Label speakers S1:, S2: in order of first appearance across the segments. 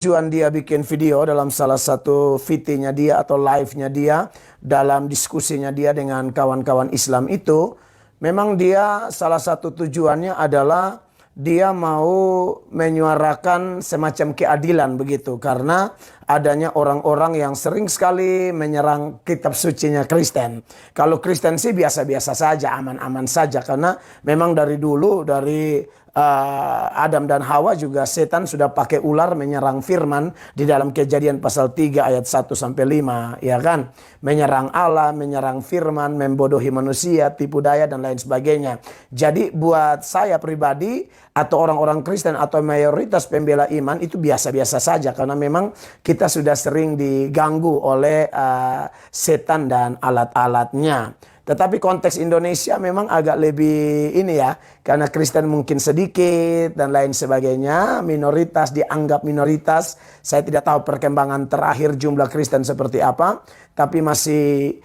S1: Tujuan dia bikin video dalam salah satu VT-nya dia atau live-nya dia, dalam diskusinya dia dengan kawan-kawan Islam itu, memang dia salah satu tujuannya adalah dia mau menyuarakan semacam keadilan begitu, karena adanya orang-orang yang sering sekali menyerang kitab sucinya Kristen. Kalau Kristen sih biasa-biasa saja, aman-aman saja, karena memang dari dulu, dari Adam dan Hawa juga setan sudah pakai ular menyerang firman di dalam Kejadian pasal 3 ayat 1 sampai 5, ya kan? Menyerang Allah, menyerang firman, membodohi manusia, tipu daya dan lain sebagainya. Jadi buat saya pribadi atau orang-orang Kristen atau mayoritas pembela iman itu biasa-biasa saja, karena memang kita sudah sering diganggu oleh setan dan alat-alatnya. Tetapi konteks Indonesia memang agak lebih ini ya, karena Kristen mungkin sedikit dan lain sebagainya, minoritas, dianggap minoritas. Saya tidak tahu perkembangan terakhir jumlah Kristen seperti apa, tapi masih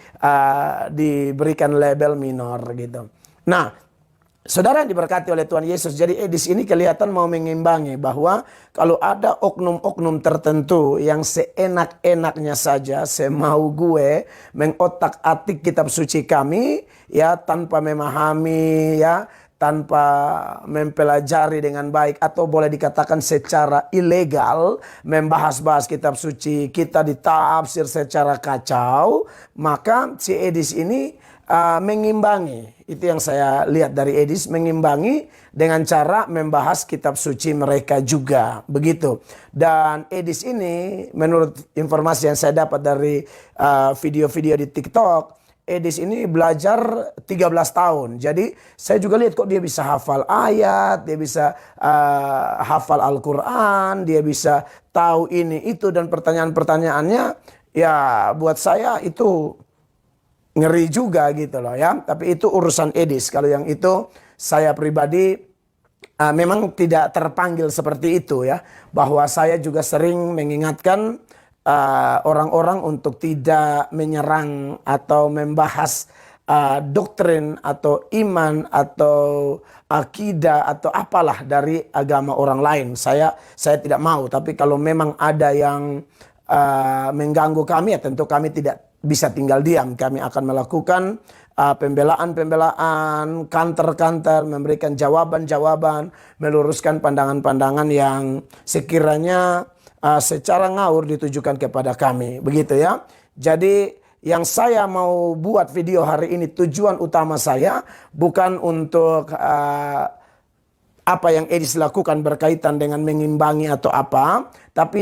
S1: diberikan label minor gitu. Nah, saudara yang diberkati oleh Tuhan Yesus, jadi di sini kelihatan mau mengimbangi bahwa kalau ada oknum-oknum tertentu yang seenak-enaknya saja, semau gue, mengotak-atik kitab suci kami, ya tanpa memahami, ya tanpa mempelajari dengan baik, atau boleh dikatakan secara ilegal, membahas-bahas kitab suci kita, ditafsir secara kacau, maka si Edis ini mengimbangi. Itu yang saya lihat dari Edis, mengimbangi dengan cara membahas kitab suci mereka juga, begitu. Dan Edis ini, menurut informasi yang saya dapat dari video-video di TikTok, Edis ini belajar 13 tahun. Jadi saya juga lihat kok dia bisa hafal ayat, dia bisa hafal Al-Quran, dia bisa tahu ini itu, dan pertanyaan-pertanyaannya ya buat saya itu ngeri juga gitu loh ya. Tapi itu urusan Edis. Kalau yang itu saya pribadi memang tidak terpanggil seperti itu ya. Bahwa saya juga sering mengingatkan orang-orang untuk tidak menyerang atau membahas doktrin atau iman atau akidah atau apalah dari agama orang lain. Saya tidak mau. Tapi kalau memang ada yang mengganggu kami, ya tentu kami tidak bisa tinggal diam. Kami akan melakukan pembelaan-pembelaan, kantor-kantor, memberikan jawaban-jawaban, meluruskan pandangan-pandangan yang sekiranya secara ngawur ditujukan kepada kami. Begitu ya. Jadi yang saya mau buat video hari ini, tujuan utama saya bukan untuk apa yang Edis lakukan berkaitan dengan mengimbangi atau apa, tapi